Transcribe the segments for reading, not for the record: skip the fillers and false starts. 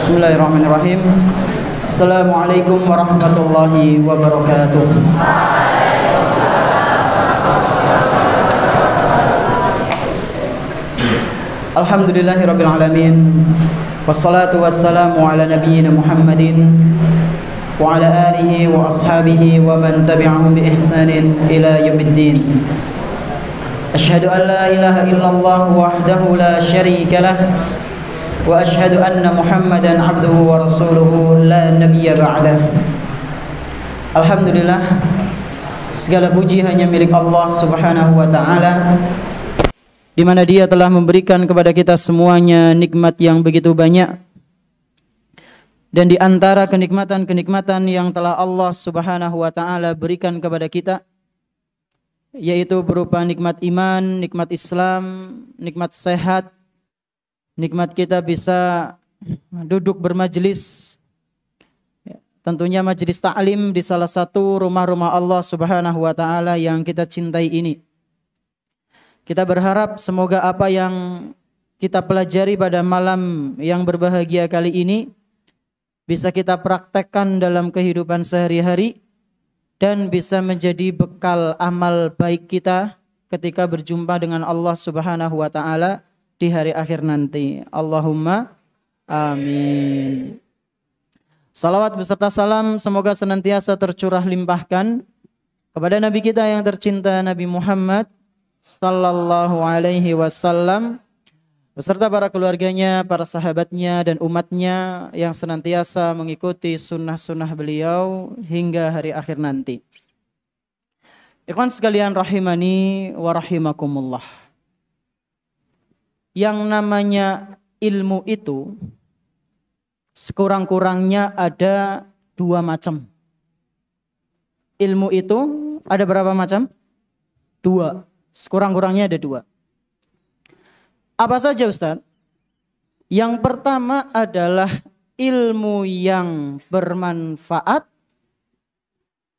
Bismillahirrahmanirrahim. Assalamualaikum warahmatullahi wabarakatuh. Alhamdulillahirabbil alamin. Wassalatu wassalamu ala nabiyyina Muhammadin wa ala alihi wa ashabihi wa man tabi'ahum bi ihsanin ila yaumiddin. Asyhadu an la ilaha illallah wahdahu la syarika lah wa asyhadu anna Muhammadan abduhu wa rasuluhu la nabiyya ba'dah. Alhamdulillah, segala puji hanya milik Allah Subhanahu wa taala, di mana Dia telah memberikan kepada kita semuanya nikmat yang begitu banyak. Dan di antara kenikmatan-kenikmatan yang telah Allah Subhanahu wa taala berikan kepada kita, yaitu berupa nikmat iman, nikmat Islam, nikmat sehat, nikmat kita bisa duduk bermajelis, tentunya majelis ta'lim di salah satu rumah-rumah Allah Subhanahu wa taala yang kita cintai ini. Kita berharap semoga apa yang kita pelajari pada malam yang berbahagia kali ini bisa kita praktekkan dalam kehidupan sehari-hari dan bisa menjadi bekal amal baik kita ketika berjumpa dengan Allah Subhanahu wa taala di hari akhir nanti. Allahumma amin. Salawat beserta salam semoga senantiasa tercurah limpahkan kepada Nabi kita yang tercinta, Nabi Muhammad sallallahu alaihi wasallam, beserta para keluarganya, para sahabatnya dan umatnya yang senantiasa mengikuti sunnah-sunnah beliau hingga hari akhir nanti. Ikhwan sekalian rahimani wa rahimakumullah. Yang namanya ilmu itu sekurang-kurangnya ada dua macam. Ilmu itu ada berapa macam? Dua. Sekurang-kurangnya ada dua. Apa saja Ustaz? Yang pertama adalah ilmu yang bermanfaat.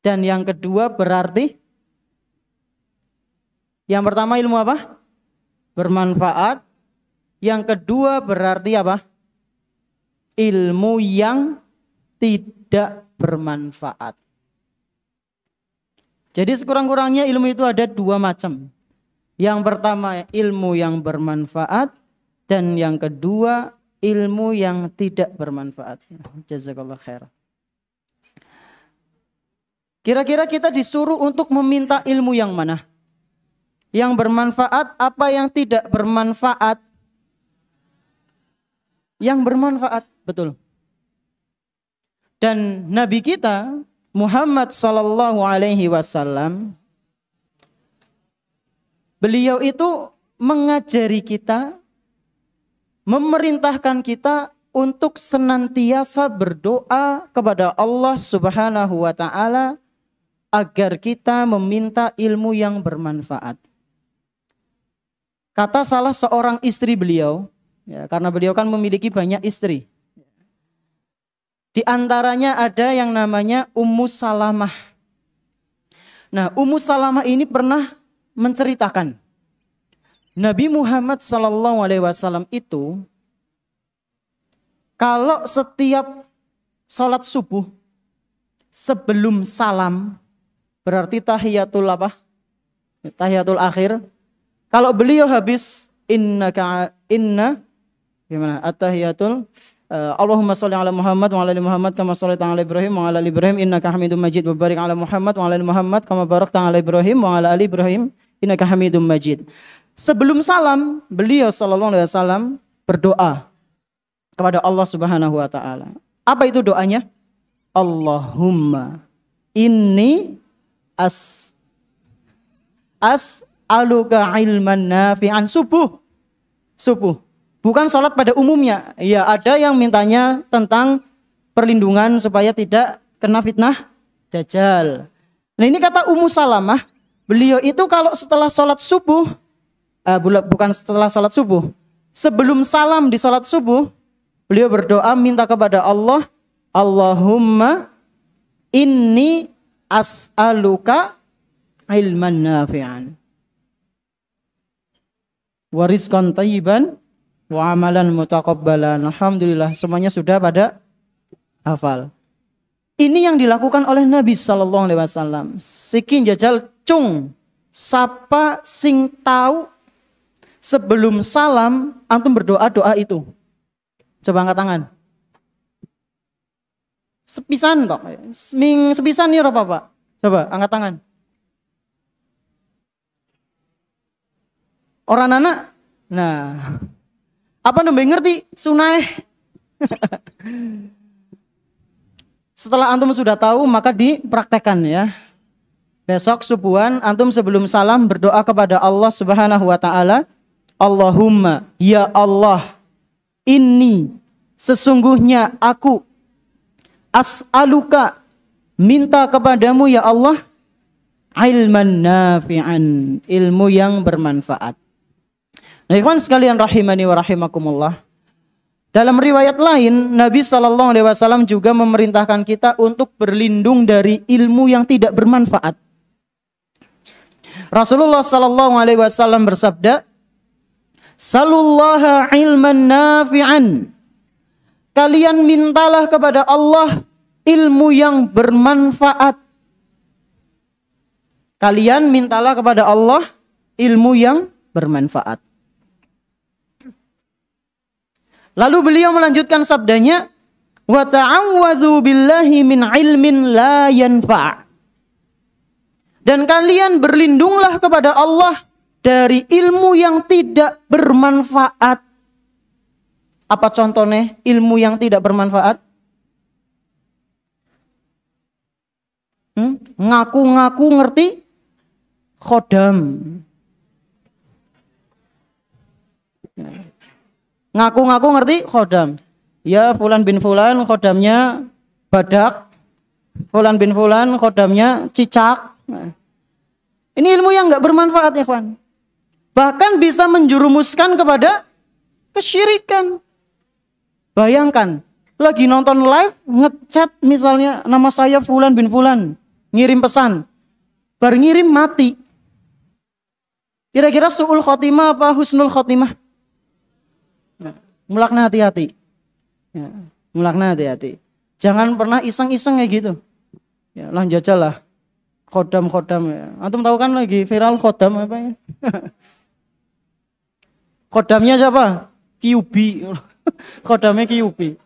Dan yang kedua berarti, yang pertama ilmu apa? Bermanfaat. Yang kedua berarti apa? Ilmu yang tidak bermanfaat. Jadi sekurang-kurangnya ilmu itu ada dua macam. Yang pertama ilmu yang bermanfaat, dan yang kedua ilmu yang tidak bermanfaat. Jazakallah khair. Kira-kira kita disuruh untuk meminta ilmu yang mana? Yang bermanfaat apa yang tidak bermanfaat? Yang bermanfaat, betul. Dan Nabi kita Muhammad sallallahu alaihi wasallam, beliau itu mengajari kita, memerintahkan kita untuk senantiasa berdoa kepada Allah Subhanahu wa taala agar kita meminta ilmu yang bermanfaat. Kata salah seorang istri beliau, ya, karena beliau kan memiliki banyak istri. Di antaranya ada yang namanya Ummu Salamah. Nah, Ummu Salamah ini pernah menceritakan Nabi Muhammad SAW itu kalau setiap sholat subuh sebelum salam, berarti tahiyatul apa? Tahiyatul akhir. Kalau beliau habis inna gimana? At-tahiyatul Allahumma sholli ala Muhammad wa ala ali Muhammad kama shallaita ala Ibrahim wa ala ali Ibrahim innaka Hamidum Majid wa barik ala Muhammad wa ala ali Muhammad kama barakta ala Ibrahim wa ala ali Ibrahim innaka Hamidum Majid. Sebelum salam, beliau sallallahu alaihi wasallam berdoa kepada Allah Subhanahu wa taala. Apa itu doanya? Allahumma inni as'aluka ilman nafi'an. Subuh. Bukan sholat pada umumnya. Ya, ada yang mintanya tentang perlindungan supaya tidak kena fitnah Dajjal. Nah, ini kata Ummu Salamah, beliau itu kalau setelah sholat subuh, bukan setelah sholat subuh, sebelum salam di sholat subuh, beliau berdoa minta kepada Allah, Allahumma inni as'aluka ilman nafi'an wa rizqan thayyiban wa amalan mutaqabbalan. Alhamdulillah semuanya sudah pada hafal. Ini yang dilakukan oleh Nabi sallallahu alaihi wasallam. Siki njajal cung sapa sing tahu sebelum salam antum berdoa doa itu. Coba angkat tangan. Sepisan toh. Sepisan ya Pak. Coba angkat tangan. Orang anak. Nah. Apa nembe ngerti sunah? Setelah antum sudah tahu maka dipraktekkan ya. Besok subuhan antum sebelum salam berdoa kepada Allah Subhanahu wa taala, Allahumma ya Allah, inni sesungguhnya aku as'aluka minta kepadamu ya Allah ilman nafi'an, ilmu yang bermanfaat. Nah, ikhwan sekalian rahimani wa rahimakumullah. Dalam riwayat lain, Nabi SAW juga memerintahkan kita untuk berlindung dari ilmu yang tidak bermanfaat. Rasulullah SAW bersabda, Salullaha ilman nafi'an. Kalian mintalah kepada Allah ilmu yang bermanfaat. Kalian mintalah kepada Allah ilmu yang bermanfaat. Lalu beliau melanjutkan sabdanya, wa ta'awwadzu billahi min ilmin la yanfa'. Dan kalian berlindunglah kepada Allah dari ilmu yang tidak bermanfaat. Apa contohnya ilmu yang tidak bermanfaat? Ngaku-ngaku ngerti khodam. Ngaku-ngaku ngerti khodam. Ya fulan bin fulan khodamnya badak. Fulan bin fulan khodamnya cicak. Nah, ini ilmu yang gak bermanfaat ya kawan. Bahkan bisa menjerumuskan kepada kesyirikan. Bayangkan, lagi nonton live, ngechat misalnya nama saya fulan bin fulan. Ngirim pesan. Baru ngirim mati. Kira-kira su'ul khotimah apa husnul khotimah? Mulakna hati-hati. Ya, mulakna hati-hati. Jangan pernah iseng-iseng kayak gitu. Ya, lanjajalah. Khodam-khodam ya. Antum tahu kan lagi viral khodam apa ya? Khodamnya siapa? QB. Khodamnya QB.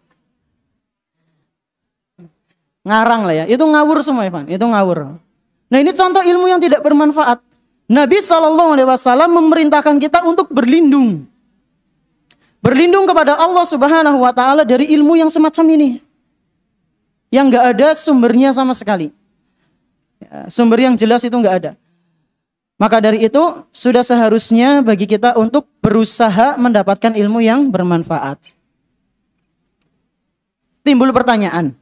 Ngarang lah ya. Itu ngawur semua Ivan. Itu ngawur. Nah ini contoh ilmu yang tidak bermanfaat. Nabi SAW memerintahkan kita untuk berlindung. Berlindung kepada Allah Subhanahu wa taala dari ilmu yang semacam ini. Yang enggak ada sumbernya sama sekali. Ya, sumber yang jelas itu enggak ada. Maka dari itu sudah seharusnya bagi kita untuk berusaha mendapatkan ilmu yang bermanfaat. Timbul pertanyaan.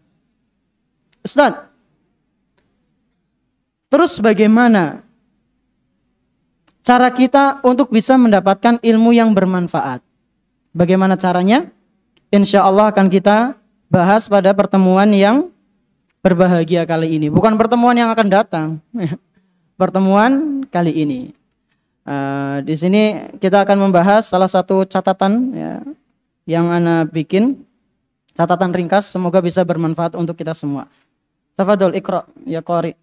Ustaz, terus bagaimana cara kita untuk bisa mendapatkan ilmu yang bermanfaat? Bagaimana caranya? Insya Allah akan kita bahas pada pertemuan yang berbahagia kali ini. Bukan pertemuan yang akan datang. Pertemuan kali ini. Di sini kita akan membahas salah satu catatan ya, yang ana bikin. Catatan ringkas, semoga bisa bermanfaat untuk kita semua. Tafadhol, Iqra ya qari.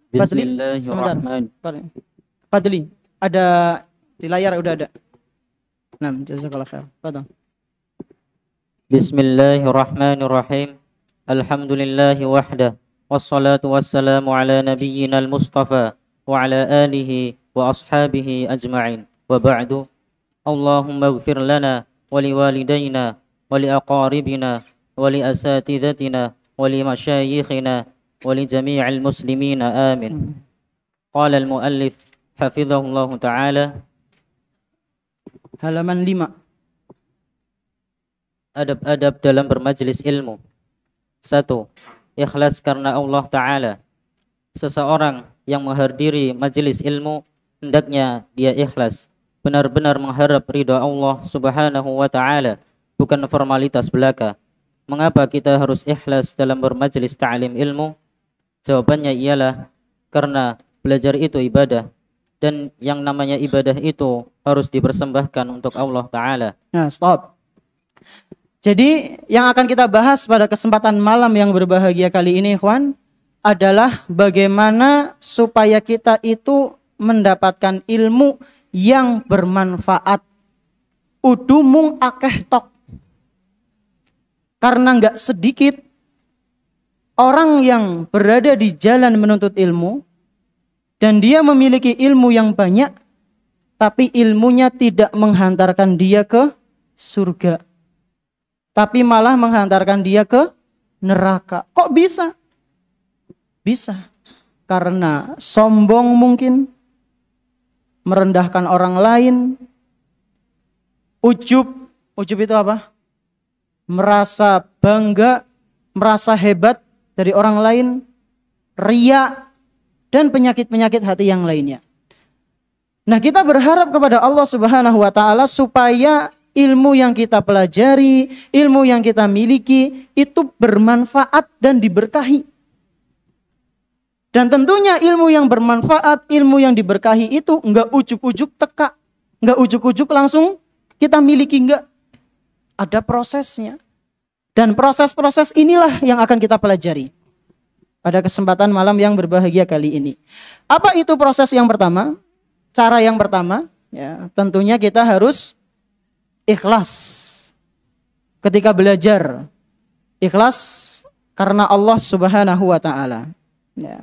Bismillahirrahmanirrahim. Fadli, ada di layar udah ada. Nah, jazakallahu khair. Fadhol. Bismillahirrahmanirrahim. Alhamdulillahi wahda. Wassalatu wassalamu ala nabiyyina al-mustafa wa ala alihi wa ashabihi ajma'in. Wa ba'du. Allahumma ighfir lana wa liwalidayna wa liaqaribina wa liasatidatina wa limasyayikhina wa li jami'il muslimina amin. Qala al-muallif hafizahullahu ta'ala. Halaman 5. Adab-adab dalam bermajlis ilmu. 1. Ikhlas karena Allah Ta'ala. Seseorang yang menghadiri majelis ilmu hendaknya dia ikhlas, benar-benar mengharap ridha Allah Subhanahu wa Ta'ala, bukan formalitas belaka. Mengapa kita harus ikhlas dalam bermajlis ta'lim ilmu? Jawabannya ialah karena belajar itu ibadah dan yang namanya ibadah itu harus dipersembahkan untuk Allah Ta'ala. Nah, stop. Jadi yang akan kita bahas pada kesempatan malam yang berbahagia kali ini, ikhwan, adalah bagaimana supaya kita itu mendapatkan ilmu yang bermanfaat. Udumung akeh tok. Karena enggak sedikit orang yang berada di jalan menuntut ilmu dan dia memiliki ilmu yang banyak, tapi ilmunya tidak menghantarkan dia ke surga, tapi malah menghantarkan dia ke neraka. Kok bisa? Bisa karena sombong mungkin, merendahkan orang lain, ujub itu apa? Merasa bangga, merasa hebat dari orang lain, riya, dan penyakit-penyakit hati yang lainnya. Nah, kita berharap kepada Allah Subhanahu wa Ta'ala supaya ilmu yang kita pelajari, ilmu yang kita miliki itu bermanfaat dan diberkahi. Dan tentunya ilmu yang bermanfaat, ilmu yang diberkahi itu enggak ujuk-ujuk teka, enggak ujuk-ujuk langsung kita miliki, enggak. Ada prosesnya. Dan proses-proses inilah yang akan kita pelajari pada kesempatan malam yang berbahagia kali ini. Apa itu proses yang pertama? Cara yang pertama, ya, tentunya kita harus ikhlas ketika belajar. Ikhlas karena Allah Subhanahu wa Ta'ala. Ya.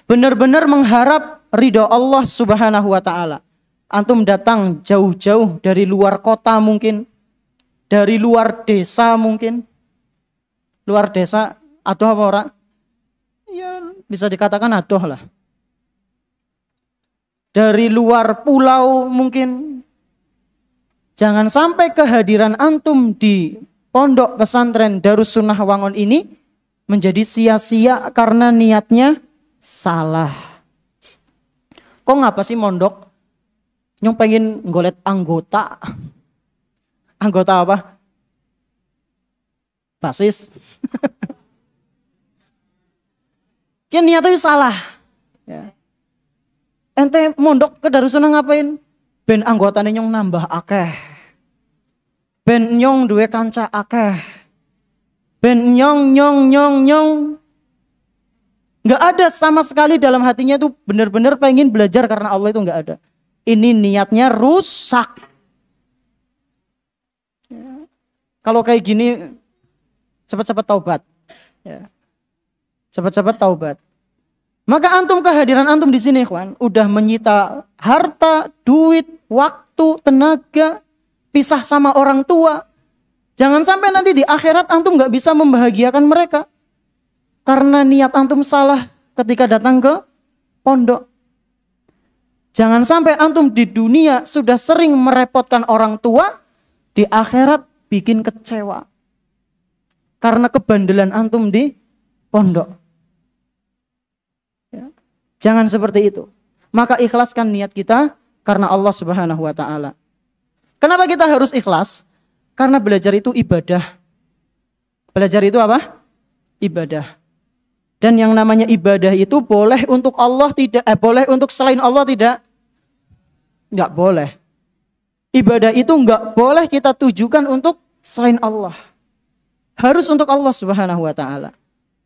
Benar-benar mengharap ridho Allah Subhanahu wa Ta'ala. Antum datang jauh-jauh dari luar kota mungkin, dari luar desa mungkin. Luar desa, aduh apa ora? Ya, bisa dikatakan aduh lah. Dari luar pulau mungkin. Jangan sampai kehadiran antum di pondok pesantren Darussunnah Wangon ini menjadi sia-sia karena niatnya salah. Kok ngapa sih mondok? Nyong pengen nggolet anggota. Anggota apa? Basis. Kan niatnya salah. Ya. Ente mondok ke Darussunnah ngapain? Ben anggotane nyong nambah akeh. Ben nyong duwe kanca akeh. Ben nyong. Nggak ada sama sekali dalam hatinya tuh benar-benar pengen belajar karena Allah, itu nggak ada. Ini niatnya rusak. Ya. Kalau kayak gini cepat-cepat taubat. Ya. Cepat-cepat taubat. Maka antum, kehadiran antum di sini, ikhwan, udah menyita harta, duit, waktu, tenaga, pisah sama orang tua. Jangan sampai nanti di akhirat antum nggak bisa membahagiakan mereka karena niat antum salah ketika datang ke pondok. Jangan sampai antum di dunia sudah sering merepotkan orang tua, di akhirat bikin kecewa karena kebandelan antum di pondok. Ya. Jangan seperti itu. Maka ikhlaskan niat kita karena Allah Subhanahu wa Ta'ala. Kenapa kita harus ikhlas? Karena belajar itu ibadah. Belajar itu apa? Ibadah. Dan yang namanya ibadah itu boleh untuk Allah tidak, boleh untuk selain Allah tidak? Enggak boleh. Ibadah itu enggak boleh kita tujukan untuk selain Allah. Harus untuk Allah Subhanahu wa Ta'ala.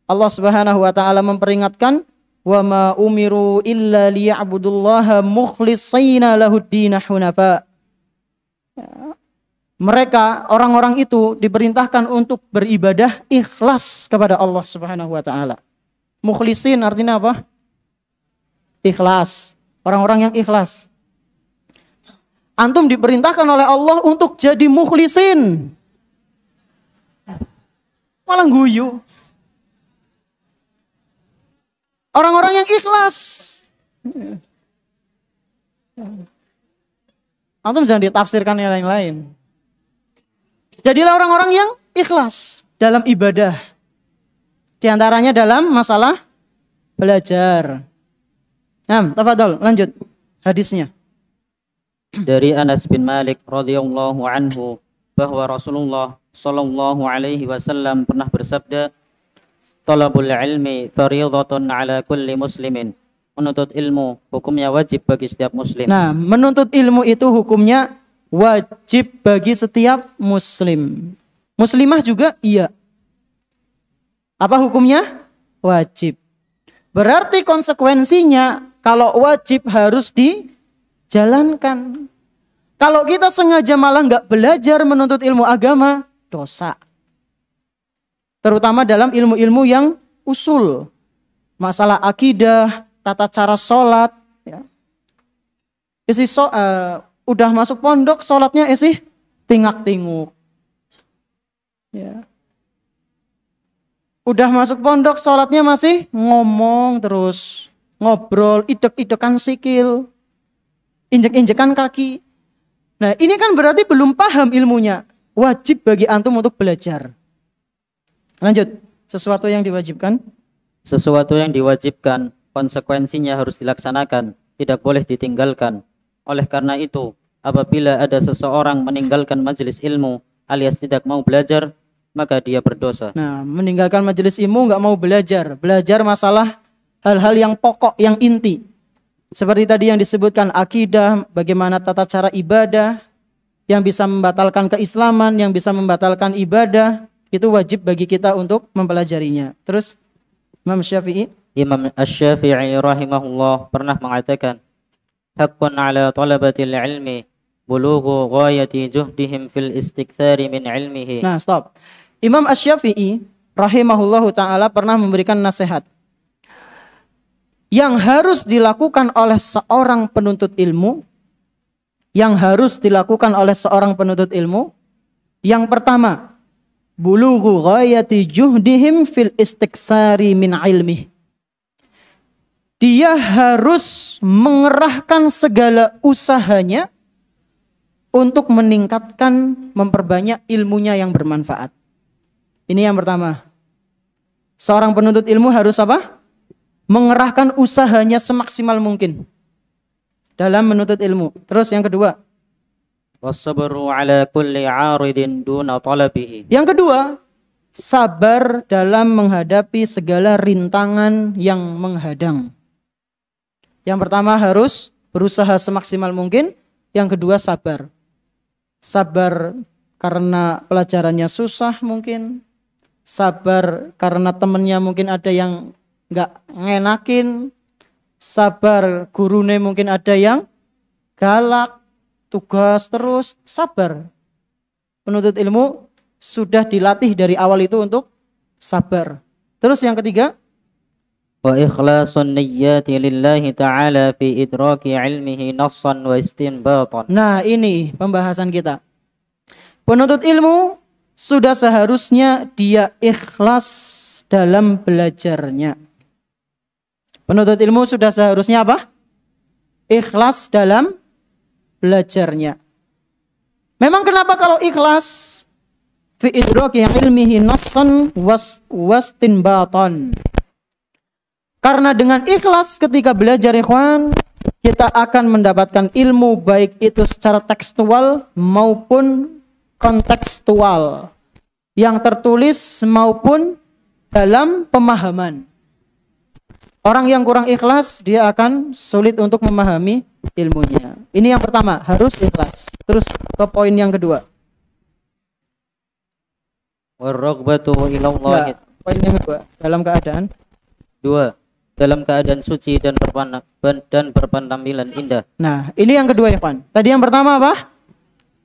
Allah Subhanahu wa Ta'ala memperingatkan, wa ma umiru illa liya'budullaha mukhlishina lahuddin hunafa. Mereka, orang-orang itu diperintahkan untuk beribadah ikhlas kepada Allah Subhanahu wa Ta'ala. Mukhlisin artinya apa? Ikhlas. Orang-orang yang ikhlas. Antum diperintahkan oleh Allah untuk jadi mukhlisin. Malah guyu. Orang-orang yang ikhlas. Antum jangan ditafsirkan yang lain-lain. Jadilah orang-orang yang ikhlas dalam ibadah. Di antaranya dalam masalah belajar. Nah, tafadhol, lanjut hadisnya. Dari Anas bin Malik radhiyallahu anhu bahwa Rasulullah sallallahu alaihi wasallam pernah bersabda, "Talabul ilmi fardhatun ala kulli muslimin menuntut ilmu hukumnya wajib bagi setiap muslim. Nah, menuntut ilmu itu hukumnya wajib bagi setiap muslim. Muslimah juga iya. Apa hukumnya? Wajib. Berarti konsekuensinya kalau wajib harus dijalankan. Kalau kita sengaja malah nggak belajar menuntut ilmu agama, dosa. Terutama dalam ilmu-ilmu yang usul. Masalah akidah, tata cara sholat. Ya. Udah masuk pondok, sholatnya tingak-tinguk. Ya. Udah masuk pondok, sholatnya masih ngomong terus. Ngobrol, idek-idekan sikil. Injek-injekan kaki. Nah, ini kan berarti belum paham ilmunya. Wajib bagi antum untuk belajar. Lanjut, sesuatu yang diwajibkan. Sesuatu yang diwajibkan, konsekuensinya harus dilaksanakan, tidak boleh ditinggalkan. Oleh karena itu, apabila ada seseorang meninggalkan majelis ilmu alias tidak mau belajar, maka dia berdosa. Nah, meninggalkan majelis ilmu nggak mau belajar. Belajar masalah hal-hal yang pokok, yang inti. Seperti tadi yang disebutkan akidah, bagaimana tata cara ibadah, yang bisa membatalkan keislaman, yang bisa membatalkan ibadah, itu wajib bagi kita untuk mempelajarinya. Terus Imam Syafi'i. Imam Asy-Syafi'i rahimahullah pernah mengatakan, haqqun ala talabatil ilmi bulughu ghayati juhdihim fil istikthari min ilmihi. Nah, stop. Imam Asy-Syafi'i rahimahullahu taala pernah memberikan nasihat yang harus dilakukan oleh seorang penuntut ilmu. Yang harus dilakukan oleh seorang penuntut ilmu. Yang pertama, bulughu ghayati juhdihim fil istiktsari min ilmih. Dia harus mengerahkan segala usahanya untuk meningkatkan, memperbanyak ilmunya yang bermanfaat. Ini yang pertama. Seorang penuntut ilmu harus apa? Mengerahkan usahanya semaksimal mungkin dalam menuntut ilmu. Terus yang kedua, wasabru ala kulli 'aridin duna talabihi. Yang kedua, sabar dalam menghadapi segala rintangan yang menghadang. Yang pertama harus berusaha semaksimal mungkin. Yang kedua sabar. Sabar karena pelajarannya susah mungkin. Sabar karena temennya mungkin ada yang nggak ngenakin. Sabar gurune mungkin ada yang galak. Tugas terus, sabar. Penuntut ilmu sudah dilatih dari awal itu untuk sabar. Terus yang ketiga, wa ikhlasun niyyati lillahi ta'ala fi idraki ilmihi nassan wa istinbatan. Nah, ini pembahasan kita. Penuntut ilmu sudah seharusnya dia ikhlas dalam belajarnya. Penuntut ilmu sudah seharusnya apa? Ikhlas dalam belajarnya. Memang kenapa kalau ikhlas fi idraki ilmihi nassan wastinbatan? Karena dengan ikhlas ketika belajar ikhwan, kita akan mendapatkan ilmu baik itu secara tekstual maupun kontekstual, yang tertulis maupun dalam pemahaman. Orang yang kurang ikhlas, dia akan sulit untuk memahami ilmunya. Ini yang pertama, harus ikhlas. Terus ke poin yang kedua. War-raghbatu ila Allah. Poin yang kedua, dalam keadaan. Dua, dalam keadaan suci dan berpenampilan indah. Nah, ini yang kedua ya, Pan. Tadi yang pertama apa?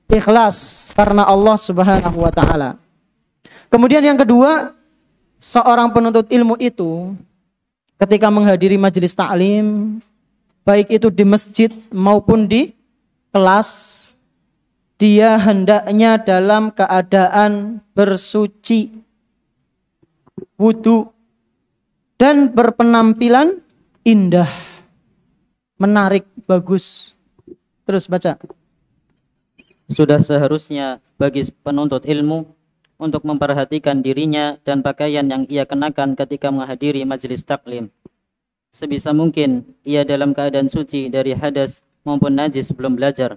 Ikhlas karena Allah Subhanahu wa taala. Kemudian yang kedua, seorang penuntut ilmu itu ketika menghadiri majelis taklim, baik itu di masjid maupun di kelas, dia hendaknya dalam keadaan bersuci, wudu, dan berpenampilan indah, menarik, bagus. Terus baca. Sudah seharusnya bagi penuntut ilmu untuk memperhatikan dirinya dan pakaian yang ia kenakan ketika menghadiri majelis taklim. Sebisa mungkin ia dalam keadaan suci dari hadas maupun najis sebelum belajar.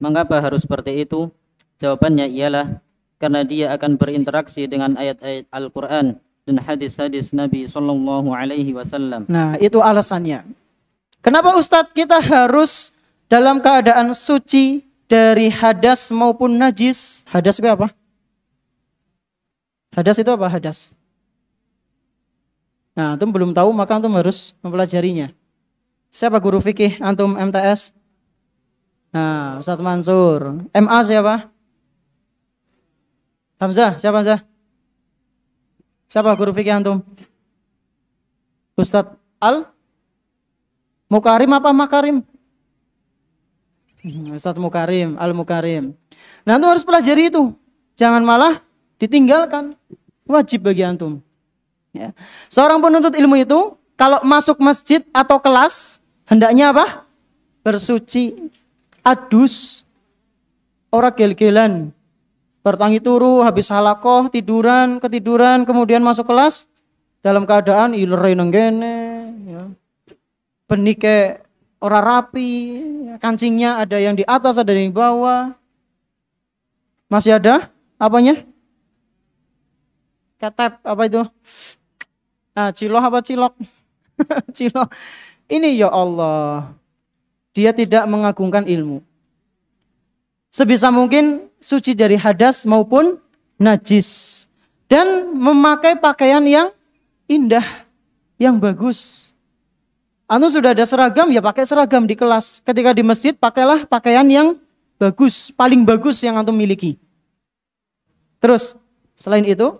Mengapa harus seperti itu? Jawabannya ialah karena dia akan berinteraksi dengan ayat-ayat Al-Quran dan hadis-hadis Nabi Sallallahu Alaihi Wasallam. Nah, itu alasannya. Kenapa Ustadz kita harus dalam keadaan suci dari hadas maupun najis? Hadas itu apa? Hadas itu apa hadas? Nah, antum belum tahu maka antum harus mempelajarinya. Siapa guru fikih antum MTS? Nah, Ustadz Mansur. MA siapa? Hamzah, siapa Hamzah? Siapa guru fikih antum? Ustadz Mukarim apa Makarim? Ustadz Mukarim, Al-Mukarim. Nah, antum harus pelajari itu. Jangan malah ditinggalkan. Wajib bagi antum. Ya. Seorang penuntut ilmu itu kalau masuk masjid atau kelas hendaknya apa? Bersuci, adus, ora gel-gelan, bertangi turu, habis halakoh, ketiduran, kemudian masuk kelas dalam keadaan ilere nenggene, ya. Benike ora rapi, kancingnya ada yang di atas, ada yang di bawah, masih ada apanya? Ketep apa itu? Nah, ciloh apa cilok? Ciloh. Ini ya Allah, dia tidak mengagungkan ilmu. Sebisa mungkin suci dari hadas maupun najis. Dan memakai pakaian yang indah, yang bagus. Antum sudah ada seragam, ya pakai seragam di kelas. Ketika di masjid, pakailah pakaian yang bagus, paling bagus yang antum miliki. Terus, selain itu,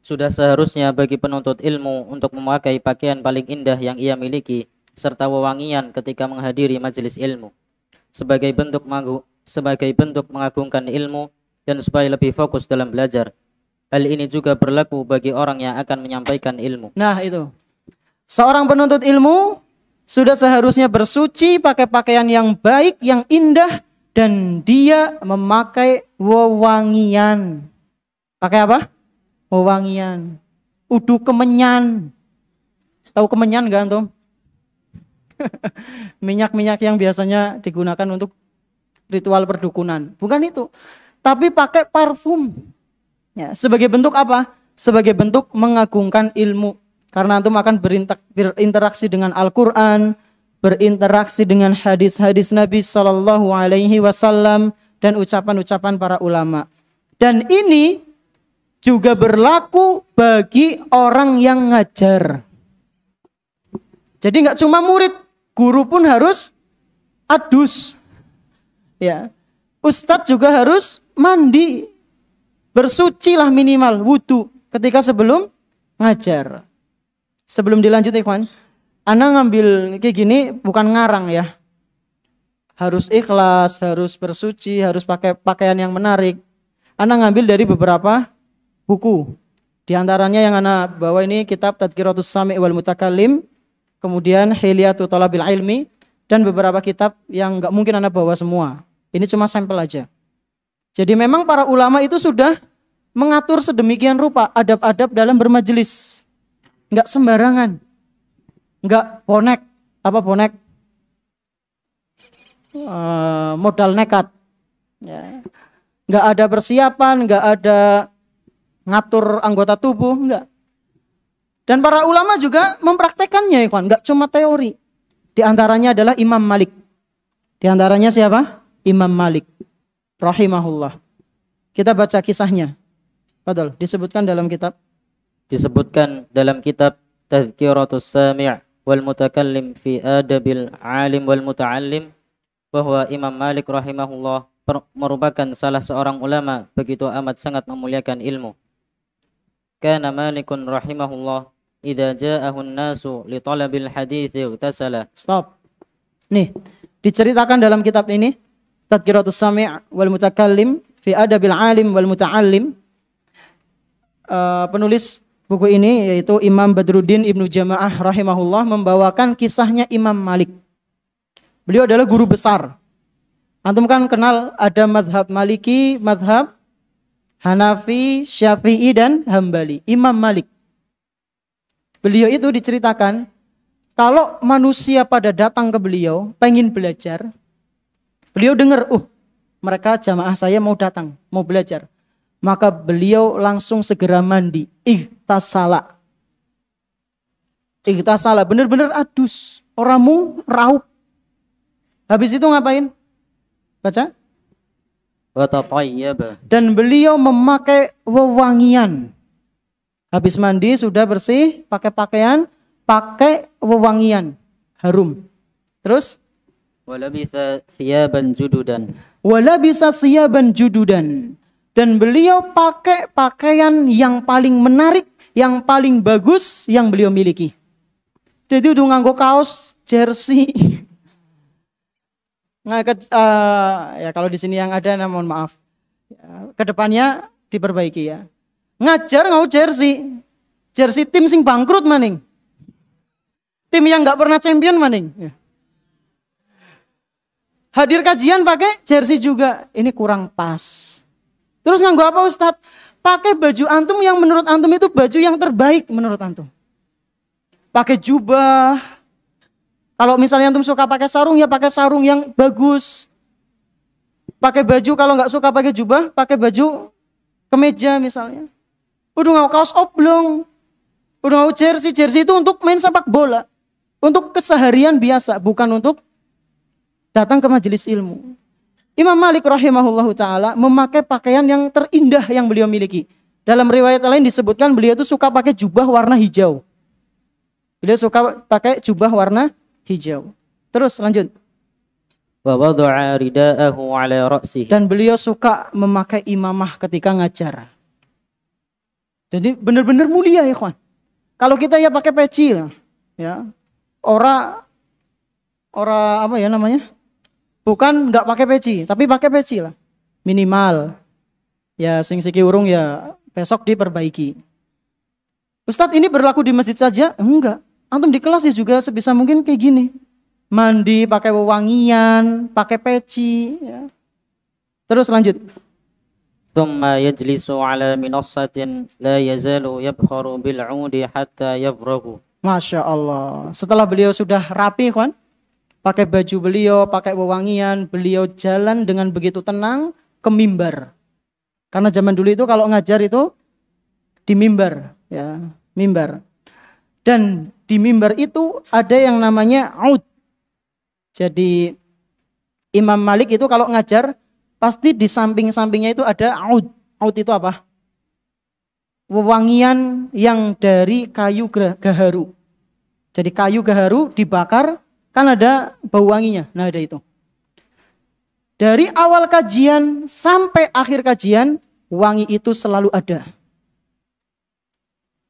sudah seharusnya bagi penuntut ilmu untuk memakai pakaian paling indah yang ia miliki serta wewangian ketika menghadiri majelis ilmu sebagai bentuk mengagungkan ilmu dan supaya lebih fokus dalam belajar. Hal ini juga berlaku bagi orang yang akan menyampaikan ilmu. Nah, itu. Seorang penuntut ilmu sudah seharusnya bersuci, pakai pakaian yang baik, yang indah, dan dia memakai wewangian. Pakai apa? Wewangian, udu kemenyan. Tahu kemenyan enggak antum? Minyak-minyak yang biasanya digunakan untuk ritual perdukunan. Bukan itu, tapi pakai parfum. Ya, sebagai bentuk apa? Sebagai bentuk mengagungkan ilmu. Karena antum akan berinteraksi dengan Al-Quran, berinteraksi dengan hadis-hadis Nabi Sallallahu Alaihi Wasallam dan ucapan-ucapan para ulama. Dan ini juga berlaku bagi orang yang ngajar. Jadi nggak cuma murid, guru pun harus adus. Ya, ustadz juga harus mandi, bersucilah minimal wudu ketika sebelum ngajar. Sebelum dilanjut ikhwan, ana ngambil kayak gini bukan ngarang ya. Harus ikhlas, harus bersuci, harus pakai pakaian yang menarik. Ana ngambil dari beberapa buku. Di antaranya yang ana bawa ini kitab Tadhkiratus Sami' wal Mutakallim, kemudian Hilyatu Thalabil Ilmi, dan beberapa kitab yang enggak mungkin ana bawa semua. Ini cuma sampel aja. Jadi memang para ulama itu sudah mengatur sedemikian rupa adab-adab dalam bermajelis. Enggak sembarangan. Enggak bonek. Apa bonek? Modal nekat. Ya. Enggak ada persiapan, enggak ada ngatur anggota tubuh, enggak. Dan para ulama juga mempraktekannya, ikhwan, enggak cuma teori. Di antaranya adalah Imam Malik. Di antaranya siapa? Imam Malik rahimahullah. Kita baca kisahnya. Padahal disebutkan dalam kitab Tadhkiratus Sami' wal Mutakallim fi Adabil Alim wal Muta'allim bahwa Imam Malik rahimahullah merupakan salah seorang ulama begitu amat sangat memuliakan ilmu. Kana Malikun rahimahullah idza ja'ahu an-nasu li talabil hadits ightasala. Stop. Nih, diceritakan dalam kitab ini Tadhkiratus Sami' wal Mutakallim fi Adabil Alim wal Muta'allim. Penulis buku ini yaitu Imam Badruddin Ibnu Jamaah rahimahullah membawakan kisahnya Imam Malik. Beliau adalah guru besar. Antum kan kenal ada mazhab Maliki, mazhab Hanafi, Syafi'i dan Hambali. Imam Malik. Beliau itu diceritakan kalau manusia pada datang ke beliau pengen belajar, beliau dengar, mereka jamaah saya mau datang, mau belajar. Maka beliau langsung segera mandi. Ightasala, benar-benar adus. Orang mung raup. Habis itu ngapain? Baca. Wa tatayyaba. Dan beliau memakai wewangian. Habis mandi sudah bersih, pakai pakaian, pakai wewangian, harum. Terus? Walabitha thiyaban jududan. Walabisa thiyaban jududan. Dan beliau pakai pakaian yang paling menarik, yang paling bagus yang beliau miliki. Jadi udah nganggo kaos, jersey. Ya kalau di sini yang ada, mohon maaf. Ya, kedepannya diperbaiki ya. Ngajar ngau jersey tim sing bangkrut maning, tim yang nggak pernah champion maning. Ya. Hadir kajian pakai jersey juga, ini kurang pas. Terus nganggo apa Ustadz? Pakai baju antum yang menurut antum itu baju yang terbaik menurut antum. Pakai jubah. Kalau misalnya antum suka pakai sarung ya pakai sarung yang bagus. Pakai baju kalau nggak suka pakai jubah, pakai baju kemeja misalnya. Udah nggak kaos oblong, udah nggak jersey itu untuk main sepak bola, untuk keseharian biasa, bukan untuk datang ke majelis ilmu. Imam Malik rahimahullahu taala memakai pakaian yang terindah yang beliau miliki. Dalam riwayat lain disebutkan beliau itu suka pakai jubah warna hijau. Beliau suka pakai jubah warna hijau. Terus lanjut. Wa wada'a rida'ahu 'ala ra'sihi. Dan beliau suka memakai imamah ketika ngajar. Jadi benar-benar mulia ya kawan. Kalau kita ya pakai peci lah, ya. Ora apa ya namanya? Bukan nggak pakai peci, tapi pakai peci lah. Minimal. Ya sing siki urung ya besok diperbaiki. Ustadz ini berlaku di masjid saja? Enggak. Antum di kelas ya juga sebisa mungkin kayak gini. Mandi pakai wewangian, pakai peci, ya. Terus lanjut. Thumma yajlisu ala minassatin la yazalu yabkharu bil 'udi hatta yafragu. Masya Allah. Setelah beliau sudah rapi kan, pakai baju beliau, pakai wewangian, beliau jalan dengan begitu tenang ke mimbar. Karena zaman dulu itu kalau ngajar itu di mimbar, ya, mimbar. Dan di mimbar itu ada yang namanya 'ud. Jadi Imam Malik itu kalau ngajar pasti di samping-sampingnya itu ada 'ud. 'Ud itu apa? Wewangian yang dari kayu gaharu. Jadi kayu gaharu dibakar kan ada bau wanginya. Nah ada itu. Dari awal kajian sampai akhir kajian wangi itu selalu ada.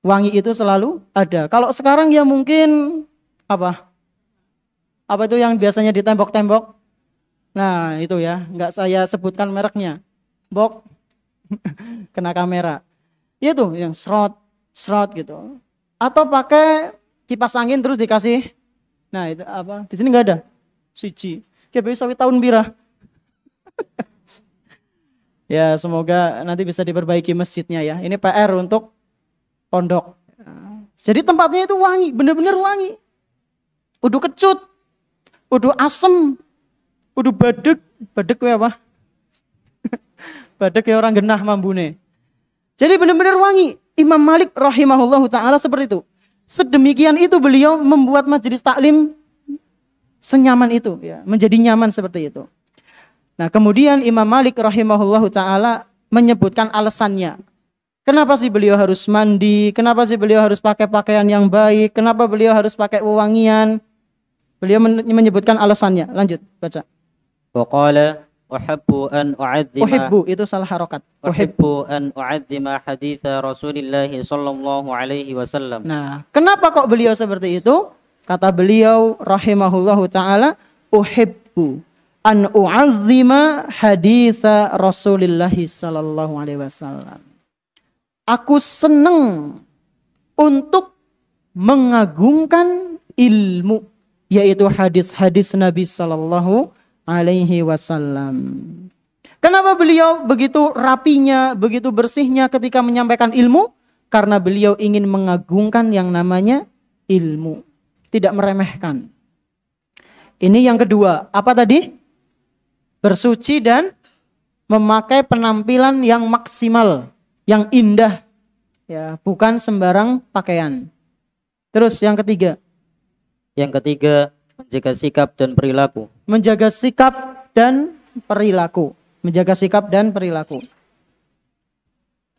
Wangi itu selalu ada. Kalau sekarang ya mungkin apa? Apa itu yang biasanya di tembok-tembok? Nah itu ya, nggak saya sebutkan mereknya. Bok, kena kamera. Itu yang serot gitu. Atau pakai kipas angin terus dikasih. Nah itu apa? Di sini nggak ada. Siji. Kayak bisa tahun birah. Ya semoga nanti bisa diperbaiki masjidnya ya. Ini PR untuk pondok. Jadi tempatnya itu wangi, bener-bener wangi. Udah kecut, udah asem, udah badek ya apa? Badek ya orang genah mambune. Jadi benar-benar wangi. Imam Malik rahimahullahu ta'ala seperti itu. Sedemikian itu beliau membuat majelis taklim senyaman itu. Ya, menjadi nyaman seperti itu. Nah kemudian Imam Malik rahimahullahu ta'ala menyebutkan alasannya. Kenapa sih beliau harus mandi? Kenapa sih beliau harus pakai pakaian yang baik? Kenapa beliau harus pakai wewangian? Beliau menyebutkan alasannya. Lanjut, baca. Waqala uhibbu an u'adzima. Uhibbu itu salah harokat. Uhibbu an u'adzima haditha Rasulillah sallallahu alaihi wasallam. Nah, kenapa kok beliau seperti itu? Kata beliau rahimahullahu taala, uhibbu an u'adzima haditha Rasulillah sallallahu alaihi wasallam. Aku senang untuk mengagungkan ilmu, yaitu hadis-hadis Nabi sallallahu alaihi wasallam. Kenapa beliau begitu rapinya, begitu bersihnya ketika menyampaikan ilmu? Karena beliau ingin mengagungkan yang namanya ilmu, tidak meremehkan. Ini yang kedua, apa tadi? Bersuci dan memakai penampilan yang maksimal, yang indah, ya, bukan sembarang pakaian. Terus yang ketiga. Yang ketiga, menjaga sikap dan perilaku. Menjaga sikap dan perilaku. Menjaga sikap dan perilaku.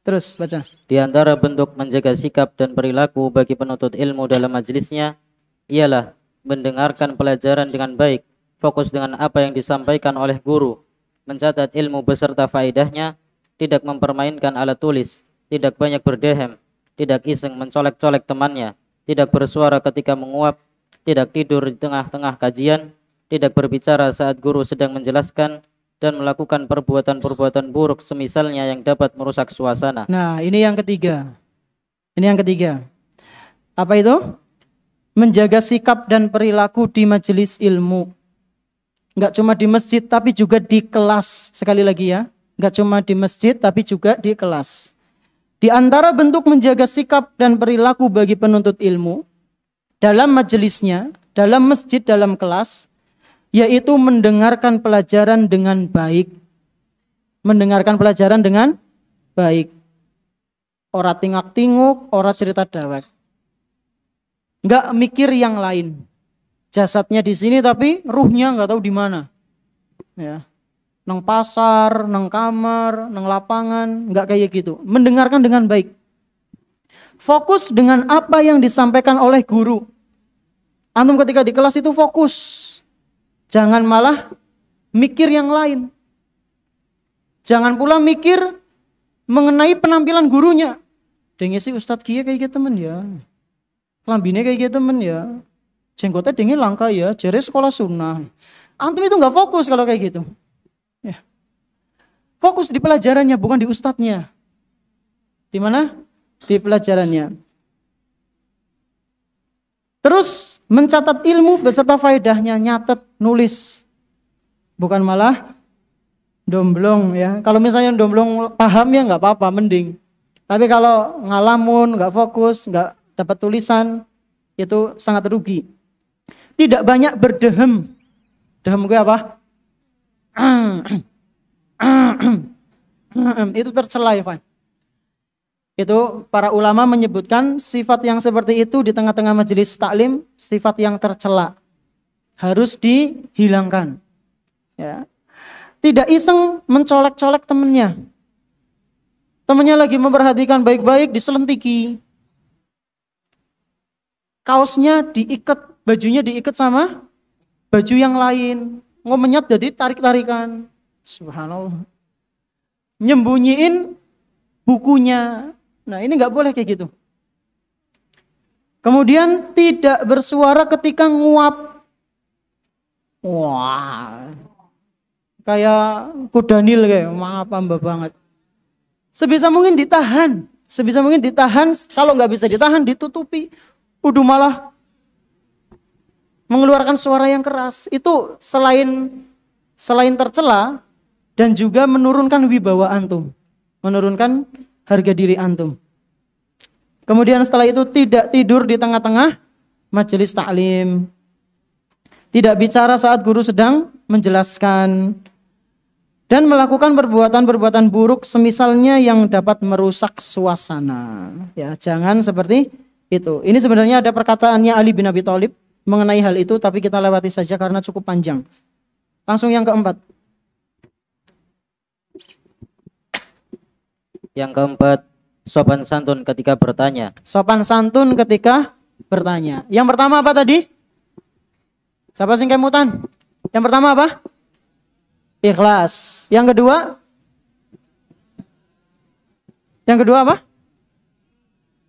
Terus baca. Di antara bentuk menjaga sikap dan perilaku bagi penuntut ilmu dalam majelisnya ialah mendengarkan pelajaran dengan baik, fokus dengan apa yang disampaikan oleh guru, mencatat ilmu beserta faedahnya, tidak mempermainkan alat tulis, tidak banyak berdehem, tidak iseng mencolek-colek temannya, tidak bersuara ketika menguap, tidak tidur di tengah-tengah kajian, tidak berbicara saat guru sedang menjelaskan, dan melakukan perbuatan-perbuatan buruk semisalnya yang dapat merusak suasana. Nah, ini yang ketiga. Ini yang ketiga. Apa itu? Menjaga sikap dan perilaku di majelis ilmu. Enggak cuma di masjid tapi juga di kelas. Sekali lagi ya, enggak cuma di masjid tapi juga di kelas. Di antara bentuk menjaga sikap dan perilaku bagi penuntut ilmu dalam majelisnya, dalam masjid, dalam kelas, yaitu mendengarkan pelajaran dengan baik. Mendengarkan pelajaran dengan baik. Ora tingak-tinguk, ora cerita dawet. Enggak mikir yang lain. Jasadnya di sini tapi ruhnya enggak tahu di mana. Ya. Nang pasar, nang kamar, nang lapangan, enggak kayak gitu. Mendengarkan dengan baik. Fokus dengan apa yang disampaikan oleh guru. Antum ketika di kelas itu fokus. Jangan malah mikir yang lain. Jangan pula mikir mengenai penampilan gurunya. Dengi si Ustadz Kia kayak gitu temen ya. Kelambine kayak gitu temen ya. Jenggotnya dengi langka ya. Jere sekolah sunnah. Antum itu gak fokus kalau kayak gitu. Ya. Fokus di pelajarannya bukan di ustadznya. Di mana? Di pelajarannya. Terus mencatat ilmu beserta faedahnya, nyatet, nulis. Bukan malah domblong ya. Kalau misalnya domblong paham ya nggak apa-apa, mending. Tapi kalau ngalamun, nggak fokus, nggak dapat tulisan, itu sangat rugi. Tidak banyak berdehem. Dehem gue apa? Itu tercela ya, Van. Itu para ulama menyebutkan sifat yang seperti itu di tengah-tengah majelis taklim, sifat yang tercela. Harus dihilangkan. Ya. Tidak iseng mencolek-colek temannya. Temannya lagi memperhatikan baik-baik, diselentiki. Kaosnya diikat, bajunya diikat sama baju yang lain. Ngomenyat jadi tarik-tarikan. Subhanallah. Nyembunyiin bukunya. Nah ini nggak boleh kayak gitu. Kemudian tidak bersuara ketika nguap. Wah, kayak Kudanil kayak maaf hamba banget. Sebisa mungkin ditahan. Kalau nggak bisa ditahan ditutupi. Udah malah mengeluarkan suara yang keras. Itu selain tercela dan juga menurunkan wibawa antum, menurunkan harga diri antum. Kemudian setelah itu tidak tidur di tengah-tengah majelis taklim. Tidak bicara saat guru sedang menjelaskan. Dan melakukan perbuatan-perbuatan buruk semisalnya yang dapat merusak suasana. Ya, jangan seperti itu. Ini sebenarnya ada perkataannya Ali bin Abi Thalib mengenai hal itu, tapi kita lewati saja karena cukup panjang. Langsung yang keempat. Yang keempat, sopan santun ketika bertanya. Sopan santun ketika bertanya. Yang pertama apa tadi? Siapa sing kemutan? Yang pertama apa? Ikhlas. Yang kedua? Yang kedua apa?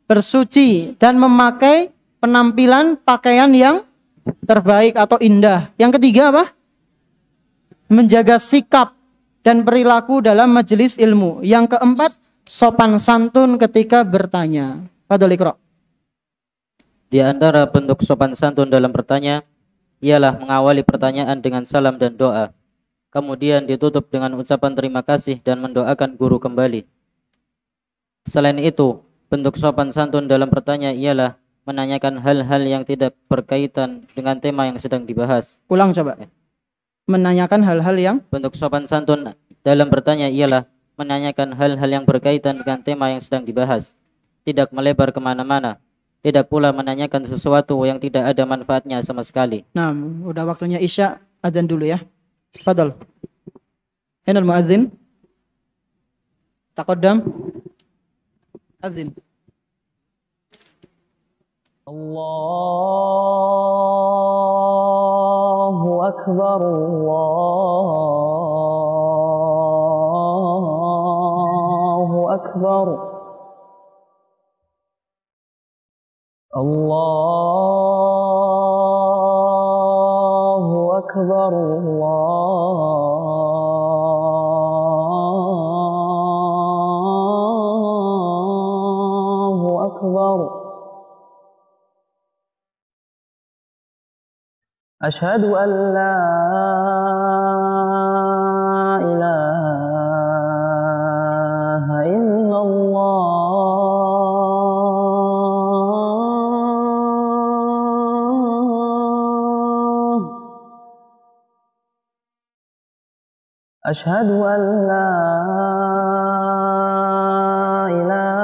Bersuci dan memakai penampilan pakaian yang terbaik atau indah. Yang ketiga apa? Menjaga sikap dan perilaku dalam majelis ilmu. Yang keempat, sopan santun ketika bertanya. Fadhol Iqra. Di antara bentuk sopan santun dalam bertanya ialah mengawali pertanyaan dengan salam dan doa. Kemudian ditutup dengan ucapan terima kasih dan mendoakan guru kembali. Selain itu, bentuk sopan santun dalam bertanya ialah menanyakan hal-hal yang tidak berkaitan dengan tema yang sedang dibahas. Ulang coba. Menanyakan hal-hal yang Bentuk sopan santun dalam bertanya ialah menanyakan hal-hal yang berkaitan dengan tema yang sedang dibahas. Tidak melebar kemana-mana. tidak pula menanyakan sesuatu yang tidak ada manfaatnya sama sekali. Nah, udah waktunya Isya, adzan dulu ya. Fadal. Ainal muadzin? Taqaddam. Adzin. Allahu akbar, Allahu akbar. Allahu akbar, Allahu akbar. Asyhadu an la ilaha illallah. Asyhadu an la ilaha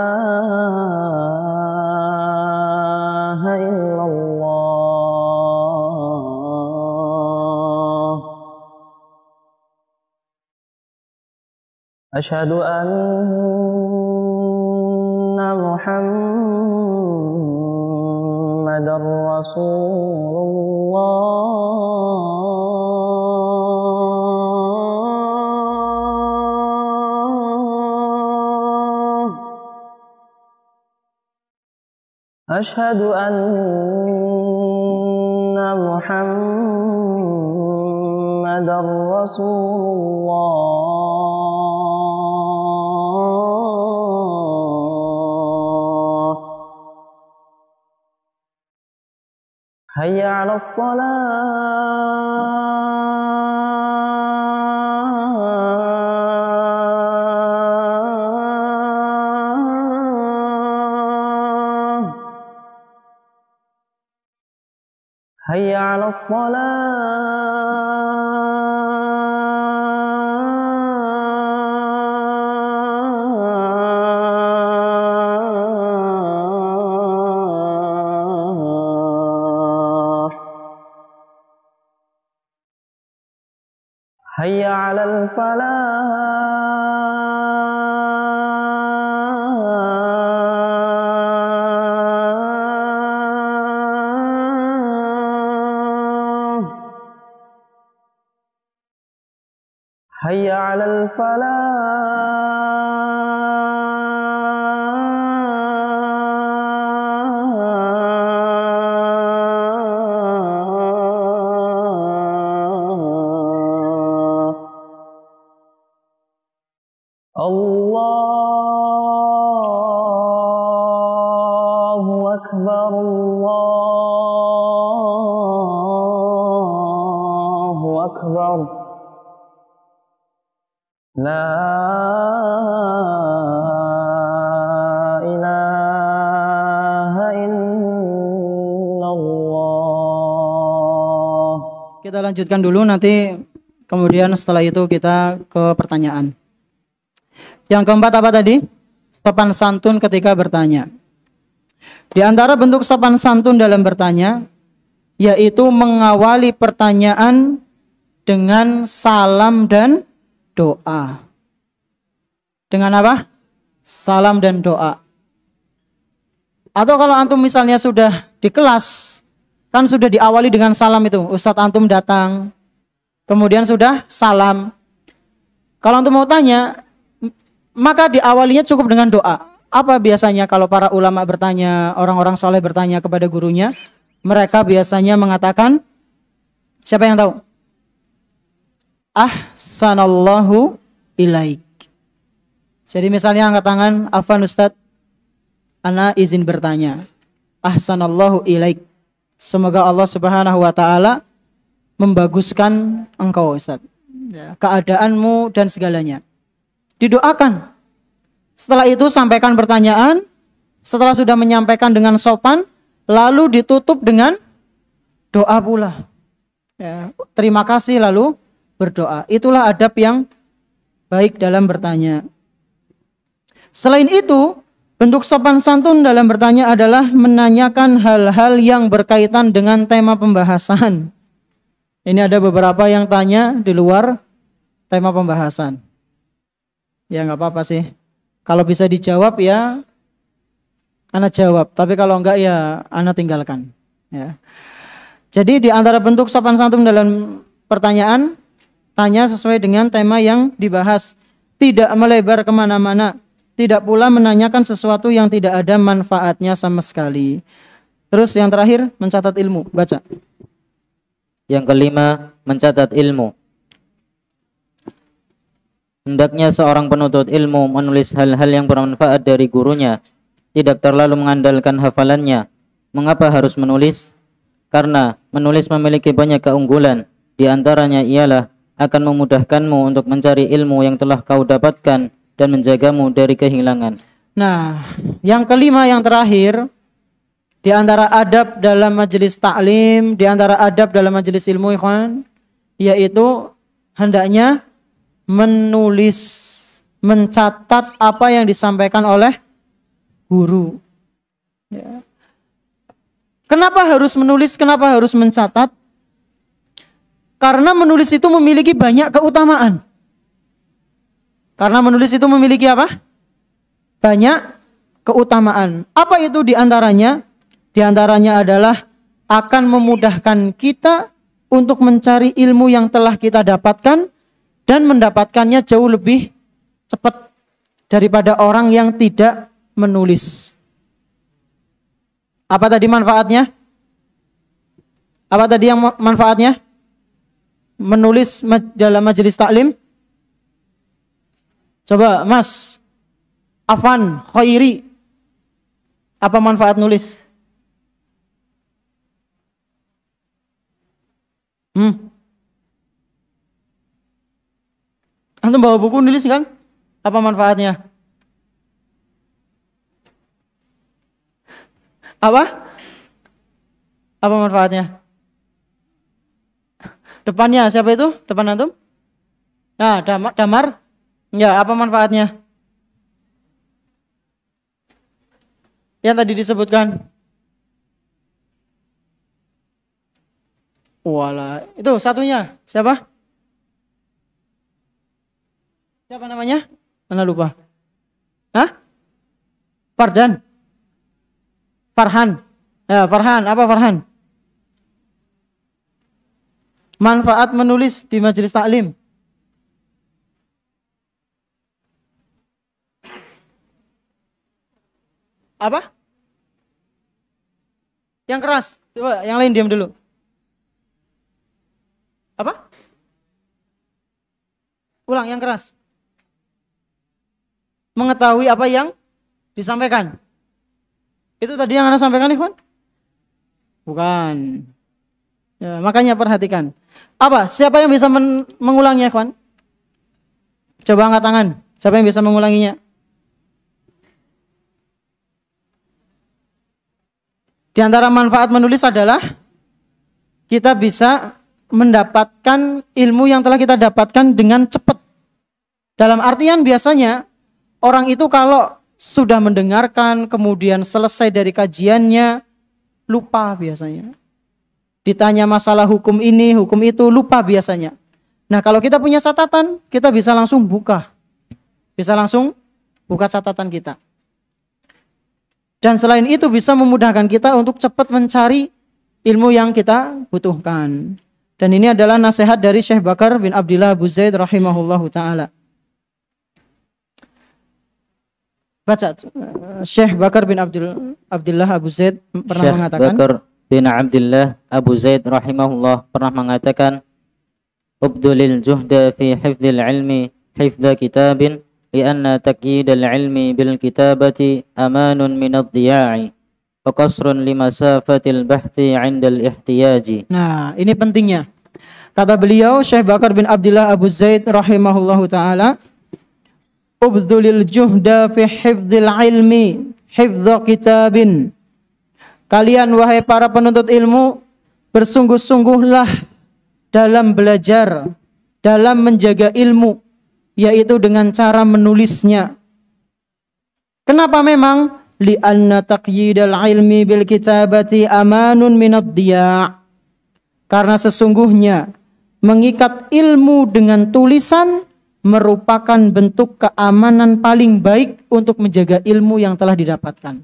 illallah. Asyhadu anna Muhammadar Rasulullah. Asyhadu anna Muhammadar Rasulullah. Hayya 'alas shalah. Hayya 'alas salah. Hayya 'alal falah. Hayya 'alal falah. Allahu akbar, Allahu akbar. La ilaha illallah. Kita lanjutkan dulu, nanti kemudian setelah itu kita ke pertanyaan. Yang keempat apa tadi? Sopan santun ketika bertanya. Di antara bentuk sopan santun dalam bertanya, yaitu mengawali pertanyaan dengan salam dan doa. Dengan apa? Salam dan doa. Atau kalau antum misalnya sudah di kelas, kan sudah diawali dengan salam itu. Ustadz antum datang, kemudian sudah salam. Kalau antum mau tanya, maka diawalinya cukup dengan doa. Apa biasanya kalau para ulama bertanya, orang-orang soleh bertanya kepada gurunya, mereka biasanya mengatakan, siapa yang tahu? Ahsanallahu ilaik. Jadi misalnya angkat tangan, afwan Ustadz, ana izin bertanya. Ahsanallahu ilaik. Semoga Allah Subhanahu wa taala membaguskan engkau Ustadz, keadaanmu dan segalanya. Didoakan. Setelah itu sampaikan pertanyaan. Setelah sudah menyampaikan dengan sopan, lalu ditutup dengan doa pula. Ya, terima kasih lalu berdoa. Itulah adab yang baik dalam bertanya. Selain itu, Bentuk sopan santun dalam bertanya adalah menanyakan hal-hal yang berkaitan dengan tema pembahasan. Ini ada beberapa yang tanya di luar tema pembahasan. Ya nggak apa-apa sih. Kalau bisa dijawab ya ana jawab. Tapi kalau enggak ya ana tinggalkan. Ya. Jadi di antara bentuk sopan santun dalam pertanyaan, tanya sesuai dengan tema yang dibahas. Tidak melebar kemana-mana. Tidak pula menanyakan sesuatu yang tidak ada manfaatnya sama sekali. Terus yang terakhir, mencatat ilmu. Baca. Yang kelima, mencatat ilmu. Hendaknya seorang penuntut ilmu menulis hal-hal yang bermanfaat dari gurunya, tidak terlalu mengandalkan hafalannya. Mengapa harus menulis? Karena menulis memiliki banyak keunggulan. Di antaranya ialah akan memudahkanmu untuk mencari ilmu yang telah kau dapatkan dan menjagamu dari kehilangan. Nah, yang kelima, yang terakhir, di antara adab dalam majelis taklim, di antara adab dalam majelis ilmu, ikhwan, yaitu hendaknya menulis, mencatat apa yang disampaikan oleh guru. Ya. Kenapa harus menulis? Kenapa harus mencatat? Karena menulis itu memiliki banyak keutamaan. Karena menulis itu memiliki apa? Banyak keutamaan. Apa itu diantaranya? Diantaranya adalah akan memudahkan kita untuk mencari ilmu yang telah kita dapatkan dan mendapatkannya jauh lebih cepat daripada orang yang tidak menulis. Apa tadi manfaatnya? Apa tadi yang manfaatnya? Menulis dalam majelis taklim? Coba Mas Afan Khairi, apa manfaat nulis? Antum bawa buku nulis kan? Apa manfaatnya? Apa? Apa manfaatnya? Depannya siapa itu? Depan antum? Nah, damar. Ya, apa manfaatnya? Yang tadi disebutkan. Walah, itu satunya. Siapa? Siapa namanya? Mana lupa? Hah? Farhan. Ya, Farhan, apa Farhan? Manfaat menulis di majelis taklim. Apa? Yang keras. Coba yang lain diam dulu. Apa? Ulang yang keras. Mengetahui apa yang disampaikan. Itu tadi yang Anda sampaikan, Ikhwan? Bukan. Ya, makanya perhatikan. Apa? Siapa yang bisa mengulangnya, Ikhwan? Coba angkat tangan. Siapa yang bisa mengulanginya? Di antara manfaat menulis adalah kita bisa mendapatkan ilmu yang telah kita dapatkan dengan cepat. Dalam artian biasanya orang itu kalau sudah mendengarkan kemudian selesai dari kajiannya lupa biasanya. Ditanya masalah hukum ini, hukum itu, lupa biasanya. Nah, kalau kita punya catatan, kita bisa langsung buka. Bisa langsung buka catatan kita. Dan selain itu bisa memudahkan kita untuk cepat mencari ilmu yang kita butuhkan. Dan ini adalah nasihat dari Syekh Bakar bin Abdillah Abu Zaid rahimahullahu ta'ala. Baca, Syekh Bakar bin Abdillah Abu Zaid pernah Syekh mengatakan. Bakar bin Abdillah Abu Zaid rahimahullah pernah mengatakan, "Ubdulil juhda fi hifdzil ilmi hifdza kitabin, lianna taqyidal ilmi bil kitabati amanun minad diya'i wa qasrun limasafatil bahthi 'indal ihtiyaji." Nah, ini pentingnya. Kata beliau Syekh Bakar bin Abdillah Abu Zaid rahimahullahu taala, "Ubdulil juhda fi hifdzil ilmi hifdza kitabin." Kalian wahai para penuntut ilmu, bersungguh-sungguhlah dalam belajar, dalam menjaga ilmu, yaitu dengan cara menulisnya. Kenapa memang? Li'anna taqyidal ilmi bil kitabati amanun minad diya'. Karena sesungguhnya mengikat ilmu dengan tulisan merupakan bentuk keamanan paling baik untuk menjaga ilmu yang telah didapatkan.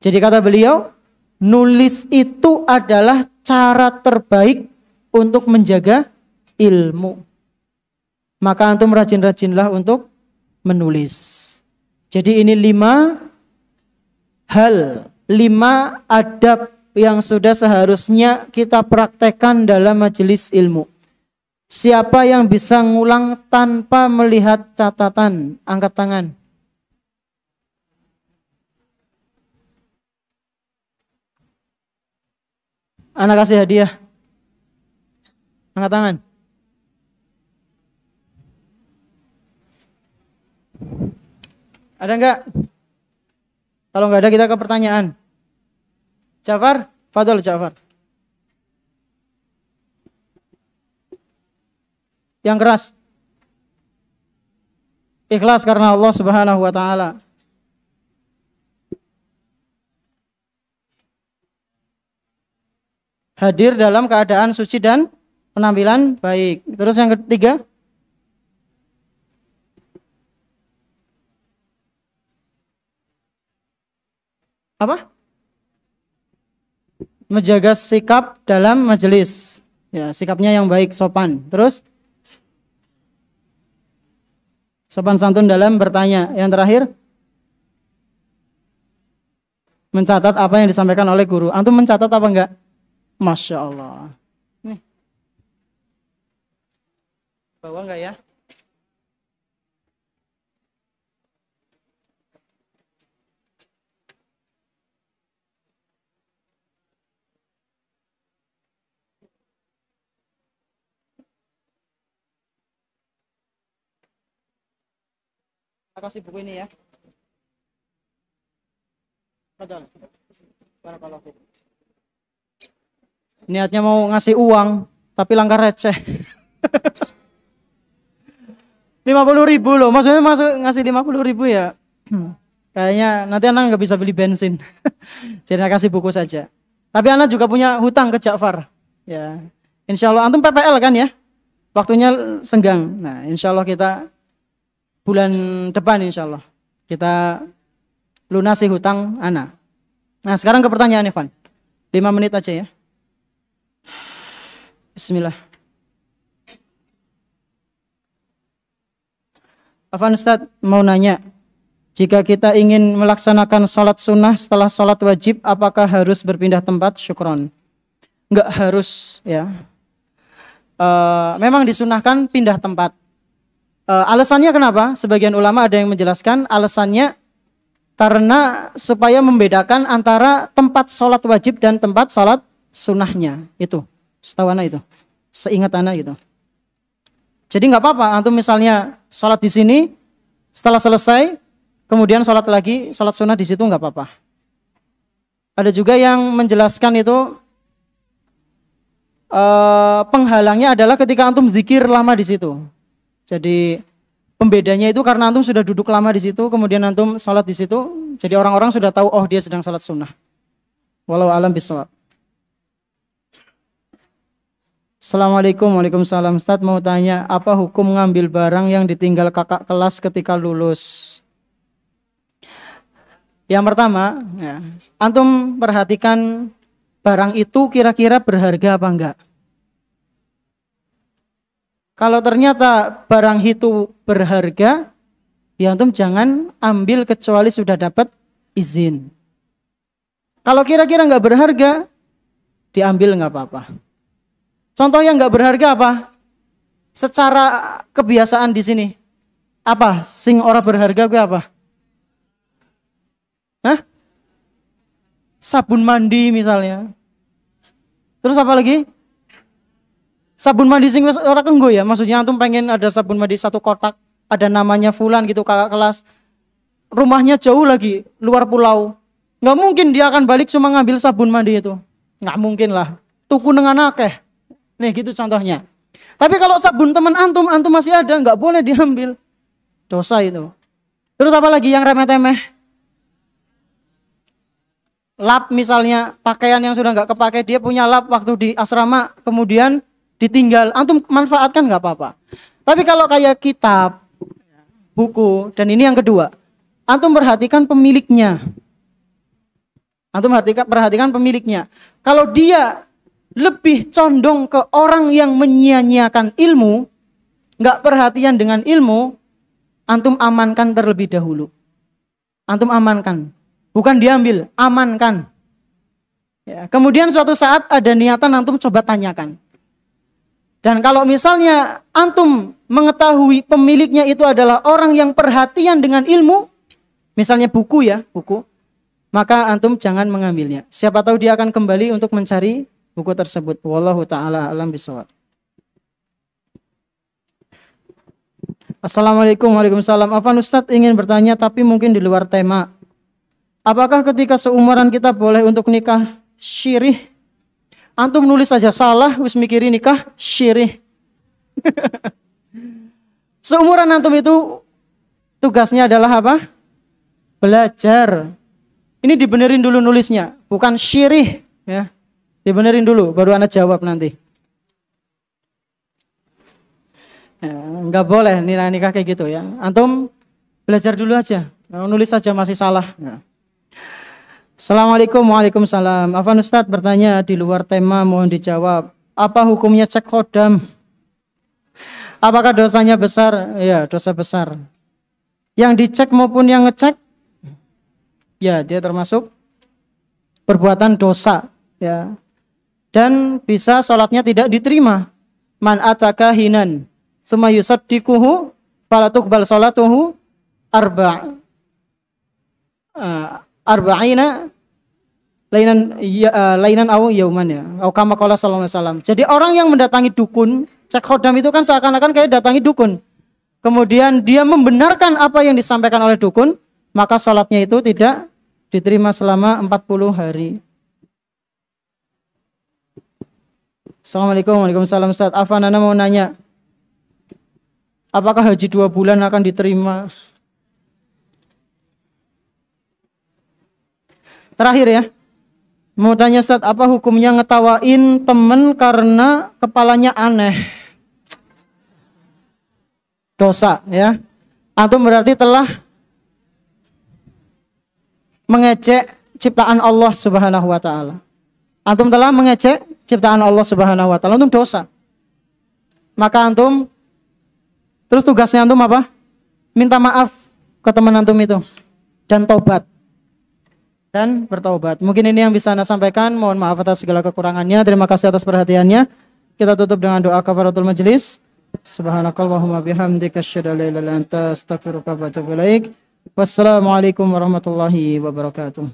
Jadi kata beliau, nulis itu adalah cara terbaik untuk menjaga ilmu. Maka antum rajin-rajinlah untuk menulis. Jadi ini 5 hal, 5 adab yang sudah seharusnya kita praktekkan dalam majelis ilmu. Siapa yang bisa ngulang tanpa melihat catatan? Angkat tangan. Anak kasih hadiah. Angkat tangan. Ada enggak? Kalau enggak ada kita ke pertanyaan. Jafar, Fadol Jafar. Yang keras. Ikhlas karena Allah Subhanahu wa taala. Hadir dalam keadaan suci dan penampilan baik. Terus yang ketiga? Apa? Menjaga sikap dalam majelis. Ya, sikapnya yang baik, sopan. Terus? Sopan santun dalam bertanya. Yang terakhir? Mencatat apa yang disampaikan oleh guru. Antum mencatat apa enggak? Masya Allah. Nih. Bawa enggak ya? Saya kasih buku ini ya. Betul. Barakallahu fiik. Niatnya mau ngasih uang, tapi langkah receh. 50.000 loh, maksudnya ngasih 50.000 ya. Kayaknya nanti anak nggak bisa beli bensin. Jadi saya kasih buku saja. Tapi anak juga punya hutang ke Ja'far. Ya, insya Allah antum PPL kan ya? Waktunya senggang. Nah, insya Allah kita bulan depan insya Allah kita lunasi hutang anak. Nah sekarang ke pertanyaan Ivan. 5 menit aja ya. Bismillah. Afan Ustadz mau nanya, jika kita ingin melaksanakan sholat sunnah setelah sholat wajib, apakah harus berpindah tempat? Syukron. Enggak harus ya. Memang disunahkan pindah tempat. Alasannya kenapa? Sebagian ulama ada yang menjelaskan alasannya karena supaya membedakan antara tempat sholat wajib dan tempat sholat sunnahnya. Itu, setahu anak itu, seingat anak gitu. Jadi nggak apa-apa, antum misalnya sholat di sini, setelah selesai, kemudian sholat lagi, sholat sunnah di situ nggak apa-apa. Ada juga yang menjelaskan itu penghalangnya adalah ketika antum zikir lama di situ. Jadi pembedanya itu karena antum sudah duduk lama di situ, kemudian antum sholat di situ, jadi orang-orang sudah tahu oh dia sedang sholat sunnah. Wallahu a'lam bishawab. Assalamualaikum, waalaikumsalam. Ustaz mau tanya, apa hukum ngambil barang yang ditinggal kakak kelas ketika lulus? Yang pertama, ya, antum perhatikan barang itu kira-kira berharga apa enggak. Kalau ternyata barang itu berharga, ya antum jangan ambil kecuali sudah dapat izin. Kalau kira-kira nggak berharga, diambil nggak apa-apa. Contoh yang nggak berharga apa? Secara kebiasaan di sini, apa? Sing ora berharga gue apa? Hah? Sabun mandi misalnya. Terus apa lagi? Sabun mandi sing ora kenggo ya, maksudnya antum pengen ada sabun mandi satu kotak, ada namanya fulan gitu kakak kelas. Rumahnya jauh lagi, luar pulau. Nggak mungkin dia akan balik cuma ngambil sabun mandi itu. Nggak mungkin lah. Tuku dengan akeh. Nih gitu contohnya. Tapi kalau sabun teman antum masih ada, nggak boleh diambil. Dosa itu. Terus apa lagi yang remeh-temeh? lap misalnya pakaian yang sudah nggak kepakai, dia punya lap waktu di asrama kemudian ditinggal, antum manfaatkan nggak apa-apa. Tapi kalau kayak kitab, buku, dan ini yang kedua, antum perhatikan pemiliknya. Antum perhatikan pemiliknya. Kalau dia lebih condong ke orang yang menyia-nyiakan ilmu, nggak perhatian dengan ilmu, antum amankan terlebih dahulu. Antum amankan, bukan diambil, amankan. Ya, kemudian suatu saat ada niatan, antum coba tanyakan. Dan kalau misalnya antum mengetahui pemiliknya itu adalah orang yang perhatian dengan ilmu, misalnya buku ya, buku, maka antum jangan mengambilnya. Siapa tahu dia akan kembali untuk mencari buku tersebut. Wallahu ta'ala alam bisawab. Assalamualaikum warahmatullahi wabarakatuh. Afwan Ustadz ingin bertanya tapi mungkin di luar tema. Apakah ketika seumuran kita boleh untuk nikah syirih? Antum nulis saja salah, wis mikiri nikah syirih. Seumuran antum itu tugasnya adalah apa? Belajar. Ini dibenerin dulu nulisnya, bukan syirih ya. Dibenerin dulu baru Anda jawab nanti. Enggak boleh nikah kayak gitu ya. Antum belajar dulu aja. Nulis saja masih salah. Ya. Assalamualaikum, waalaikumsalam. Afwan Ustadz bertanya di luar tema, mohon dijawab. Apa hukumnya cek khodam? Apakah dosanya besar? Ya, dosa besar. Yang dicek maupun yang ngecek, ya dia termasuk perbuatan dosa. Ya. Dan bisa sholatnya tidak diterima. Man ataka hinan summa yusaddiquhu fala tuqbal sholatuhu arba'ina lainan aw yauman ya. Atau kama qala sallallahu alaihi wasallam. Jadi orang yang mendatangi dukun, cek khodam itu kan seakan-akan kayak datangi dukun. Kemudian dia membenarkan apa yang disampaikan oleh dukun, maka sholatnya itu tidak diterima selama 40 hari. Assalamualaikum, waalaikumsalam Ustaz. Afwan, Ana mau nanya, apakah haji 2 bulan akan diterima? Terakhir ya, mau tanya Ustaz, apa hukumnya ngetawain temen karena kepalanya aneh? Dosa ya. Antum berarti telah mengejek ciptaan Allah Subhanahu wa taala. Antum telah mengejek ciptaan Allah Subhanahu wa taala, antum dosa. Maka antum terus tugasnya antum apa? Minta maaf ke teman antum itu dan tobat. Dan bertaubat. Mungkin ini yang bisa Anda sampaikan. Mohon maaf atas segala kekurangannya. Terima kasih atas perhatiannya. Kita tutup dengan doa kafaratul majelis. Subhanakallahumma bihamdika asyhadu an la ilaha illa anta astaghfiruka wa atubu ilaik. Wassalamualaikum warahmatullahi wabarakatuh.